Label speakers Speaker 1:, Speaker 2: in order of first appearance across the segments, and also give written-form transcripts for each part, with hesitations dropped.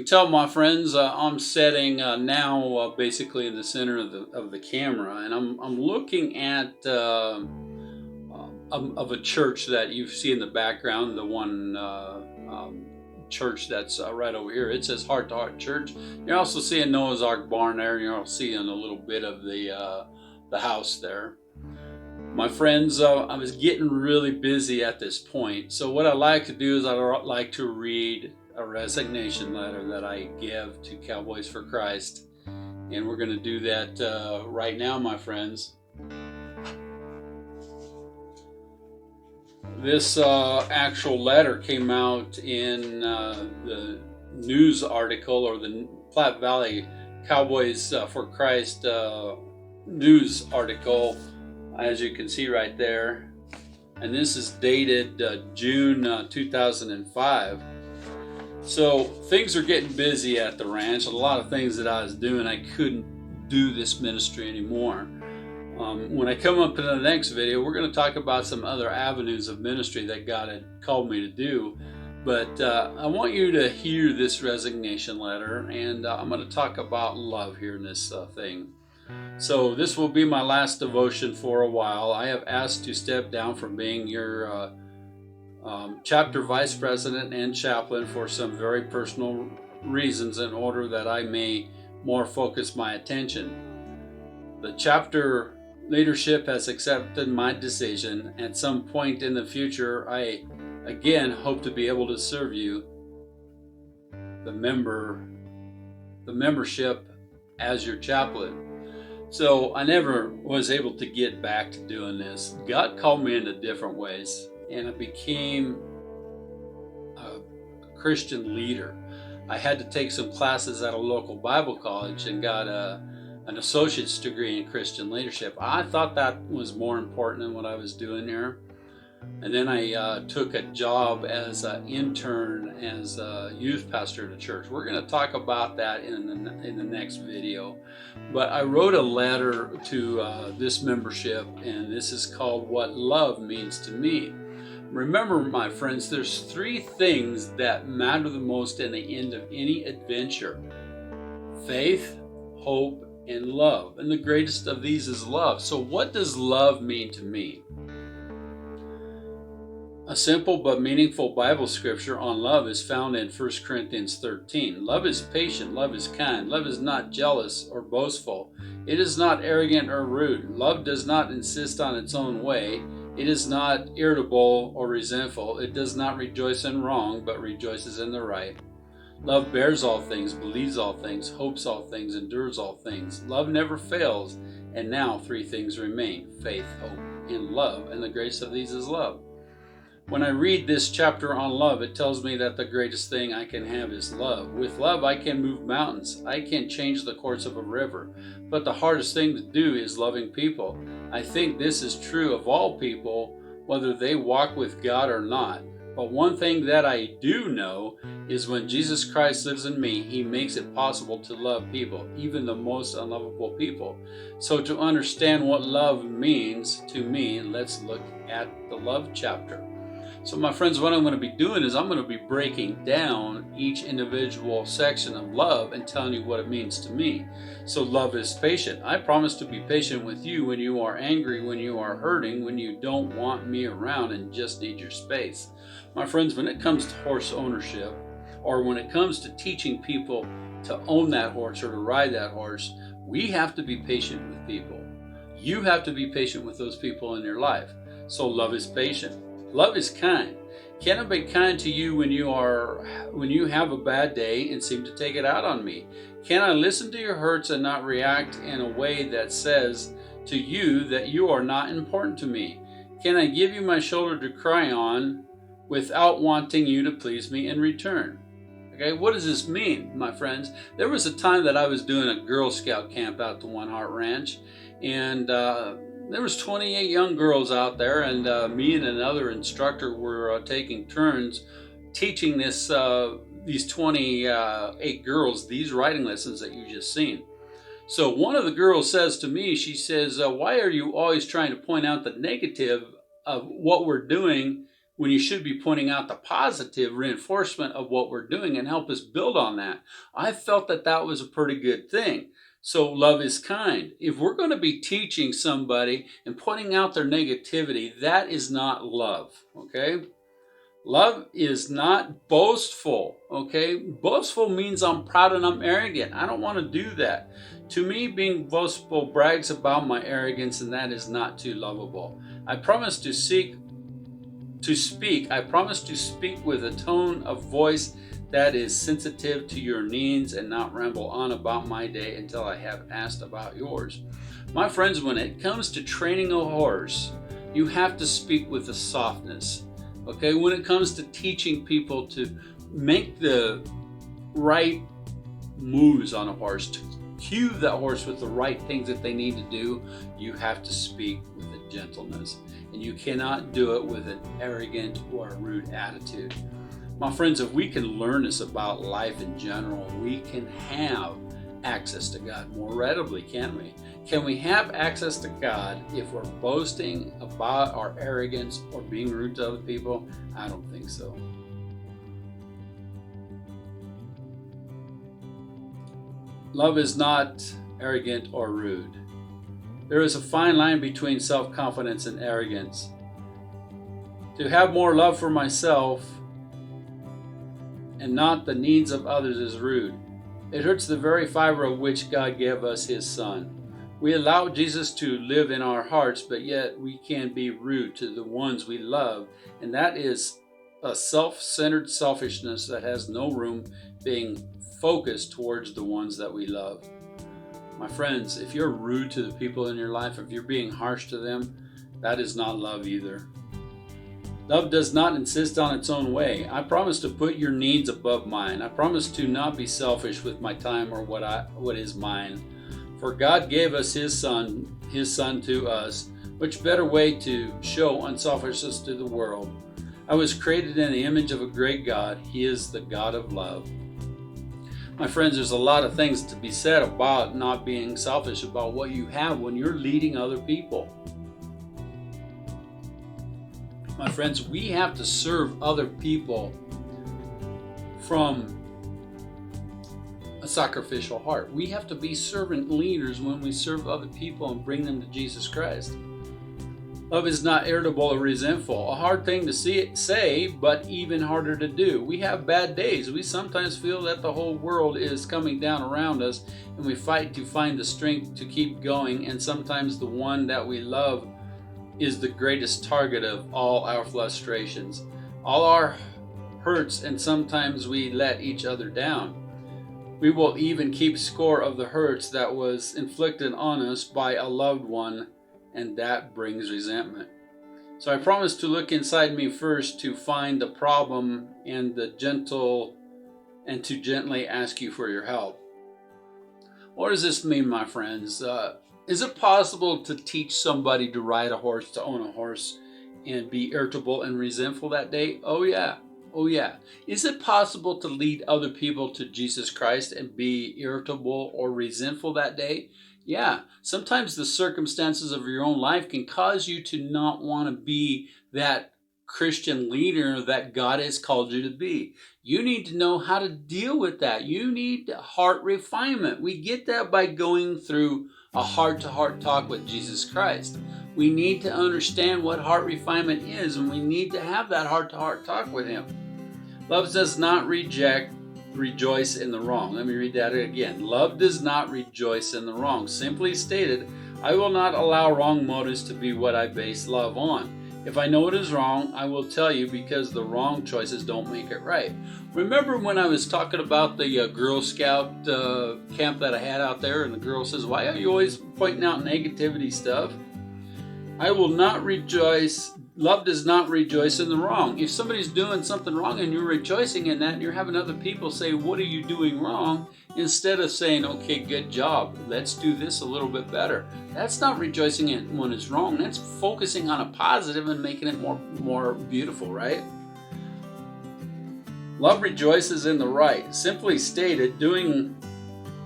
Speaker 1: You can tell, my friends, I'm sitting now basically in the center of the camera, and I'm looking at of a church that you see in the background, the one church that's right over here. It says Heart to Heart Church. You're also seeing Noah's Ark barn there, and you're also seeing a little bit of the house there. My friends, I was getting really busy at this point. So what I like to do is I like to read a resignation letter that I give to Cowboys for Christ. And we're going to do that right now, my friends. This actual letter came out in the news article, or the Platte Valley Cowboys for Christ news article, as you can see right there. And this is dated June 2005. So things are getting busy at the ranch. A lot of things that I was doing, I couldn't do this ministry anymore. When I come up in the next video, we're going to talk about some other avenues of ministry that God had called me to do. But I want you to hear this resignation letter, and I'm going to talk about love here in this thing. So this will be my last devotion for a while. I have asked to step down from being your chapter vice president and chaplain for some very personal reasons, in order that I may more focus my attention. The chapter leadership has accepted my decision. At some point in the future, I again hope to be able to serve you, the membership, as your chaplain. So I never was able to get back to doing this. God called me into different ways, and I became a Christian leader. I had to take some classes at a local Bible college and got an associate's degree in Christian leadership. I thought that was more important than what I was doing here. And then I took a job as an intern as a youth pastor at a church. We're going to talk about that in the next video. But I wrote a letter to this membership, and this is called What Love Means to Me. Remember, my friends, there's three things that matter the most in the end of any adventure: faith, hope, and love. And the greatest of these is love. So what does love mean to me? A simple but meaningful Bible scripture on love is found in 1 Corinthians 13. Love is patient, love is kind, love is not jealous or boastful. It is not arrogant or rude. Love does not insist on its own way. It is not irritable or resentful. It does not rejoice in wrong, but rejoices in the right. Love bears all things, believes all things, hopes all things, endures all things. Love never fails. And now three things remain: faith, hope, and love. And the greatest of these is love. When I read this chapter on love, it tells me that the greatest thing I can have is love. With love, I can move mountains. I can change the course of a river. But the hardest thing to do is loving people. I think this is true of all people, whether they walk with God or not. But one thing that I do know is when Jesus Christ lives in me, He makes it possible to love people, even the most unlovable people. So to understand what love means to me, let's look at the love chapter. So my friends, what I'm going to be doing is I'm going to be breaking down each individual section of love and telling you what it means to me. So love is patient. I promise to be patient with you when you are angry, when you are hurting, when you don't want me around and just need your space. My friends, when it comes to horse ownership, or when it comes to teaching people to own that horse or to ride that horse, we have to be patient with people. You have to be patient with those people in your life. So love is patient. Love is kind. Can I be kind to you when you have a bad day and seem to take it out on me? Can I listen to your hurts and not react in a way that says to you that you are not important to me? Can I give you my shoulder to cry on without wanting you to please me in return? Okay, what does this mean, my friends? There was a time that I was doing a Girl Scout camp out at the One Heart Ranch, and there was 28 young girls out there, and me and another instructor were taking turns teaching these 28 girls these writing lessons that you just seen. So one of the girls says to me, she says, why are you always trying to point out the negative of what we're doing when you should be pointing out the positive reinforcement of what we're doing and help us build on that. I felt that that was a pretty good thing. So love is kind. If we're going to be teaching somebody and pointing out their negativity, that is not love, okay? Love is not boastful, okay? Boastful means I'm proud and I'm arrogant. I don't want to do that. To me, being boastful brags about my arrogance, and that is not too lovable. I promise to speak with a tone of voice that is sensitive to your needs and not ramble on about my day until I have asked about yours. My friends, when it comes to training a horse, you have to speak with a softness. Okay, when it comes to teaching people to make the right moves on a horse, to cue that horse with the right things that they need to do, you have to speak with a gentleness. And you cannot do it with an arrogant or a rude attitude. My friends, if we can learn this about life in general, we can have access to God more readily, can't we? Can we have access to God if we're boasting about our arrogance or being rude to other people? I don't think so. Love is not arrogant or rude. There is a fine line between self-confidence and arrogance. To have more love for myself and not the needs of others is rude. It hurts the very fiber of which God gave us His Son. We allow Jesus to live in our hearts, but yet we can be rude to the ones we love, and that is a self-centered selfishness that has no room being focused towards the ones that we love. My friends, if you're rude to the people in your life, if you're being harsh to them, that is not love either. Love does not insist on its own way. I promise to put your needs above mine. I promise to not be selfish with my time or what is mine. For God gave us His Son to us. Which better way to show unselfishness to the world? I was created in the image of a great God. He is the God of love. My friends, there's a lot of things to be said about not being selfish about what you have when you're leading other people. My friends, we have to serve other people from a sacrificial heart. We have to be servant leaders when we serve other people and bring them to Jesus Christ. Love is not irritable or resentful. A hard thing to say, but even harder to do. We have bad days. We sometimes feel that the whole world is coming down around us, and we fight to find the strength to keep going, and sometimes the one that we love is the greatest target of all our frustrations, all our hurts, and sometimes we let each other down. We will even keep score of the hurts that was inflicted on us by a loved one, and that brings resentment. So I promise to look inside me first to find the problem and to gently ask you for your help. What does this mean, my friends? Is it possible to teach somebody to ride a horse, to own a horse, and be irritable and resentful that day? Oh yeah. Oh yeah. Is it possible to lead other people to Jesus Christ and be irritable or resentful that day? Yeah. Sometimes the circumstances of your own life can cause you to not want to be that Christian leader that God has called you to be. You need to know how to deal with that. You need heart refinement. We get that by going through a heart-to-heart talk with Jesus Christ. We need to understand what heart refinement is, and we need to have that heart-to-heart talk with Him. Love does not rejoice in the wrong. Let me read that again. Love does not rejoice in the wrong. Simply stated, I will not allow wrong motives to be what I base love on. If I know it is wrong, I will tell you, because the wrong choices don't make it right. Remember when I was talking about the Girl Scout camp that I had out there, and the girl says, why are you always pointing out negativity stuff? I will not rejoice. Love does not rejoice in the wrong. If somebody's doing something wrong and you're rejoicing in that, and you're having other people say, what are you doing wrong? Instead of saying, okay, good job, let's do this a little bit better. That's not rejoicing in when it's wrong. That's focusing on a positive and making it more beautiful, right? Love rejoices in the right. Simply stated, doing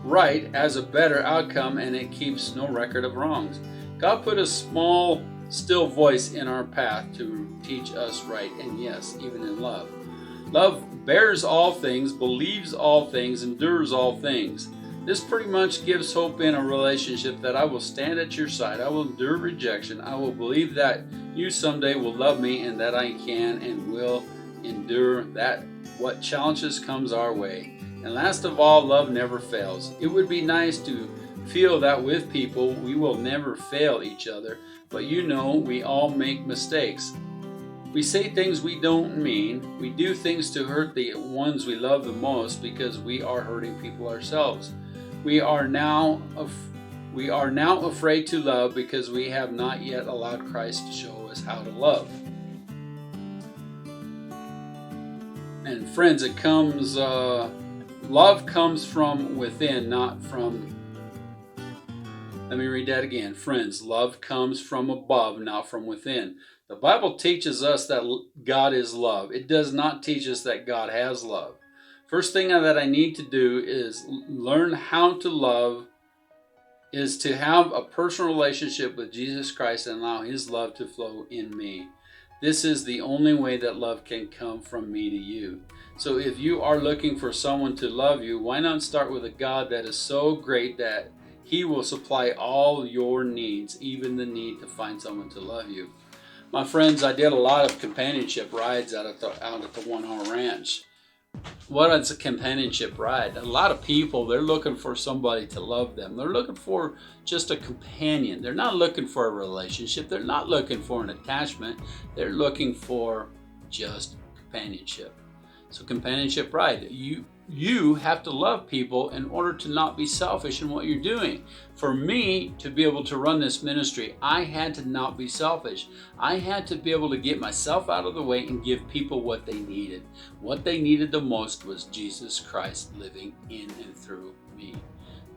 Speaker 1: right has a better outcome, and it keeps no record of wrongs. God put a small still voice in our path to teach us right, and yes, even in love. Love bears all things, believes all things, endures all things. This pretty much gives hope in a relationship that I will stand at your side. I will endure rejection. I will believe that you someday will love me and that I can and will endure that what challenges comes our way. And last of all, love never fails. It would be nice to feel that with people we will never fail each other, but you know we all make mistakes. We say things we don't mean. We do things to hurt the ones we love the most because we are hurting people ourselves. We are now afraid to love because we have not yet allowed Christ to show us how to love. And friends, love comes from within, not from. Let me read that again. Friends, love comes from above, not from within. The Bible teaches us that God is love. It does not teach us that God has love. First thing that I need to do is learn how to love, is to have a personal relationship with Jesus Christ and allow His love to flow in me. This is the only way that love can come from me to you. So if you are looking for someone to love you, why not start with a God that is so great that He will supply all your needs, even the need to find someone to love you. My friends, I did a lot of companionship rides out at the 1 Hour Ranch. What is a companionship ride? A lot of people, they're looking for somebody to love them. They're looking for just a companion. They're not looking for a relationship. They're not looking for an attachment. They're looking for just companionship. So companionship ride. You have to love people in order to not be selfish in what you're doing. For me to be able to run this ministry, I had to not be selfish. I had to be able to get myself out of the way and give people what they needed. What they needed the most was Jesus Christ living in and through me.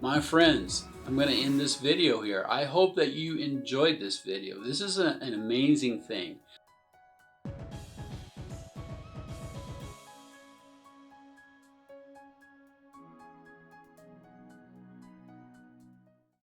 Speaker 1: My friends, I'm going to end this video here. I hope that you enjoyed this video. This is an amazing thing.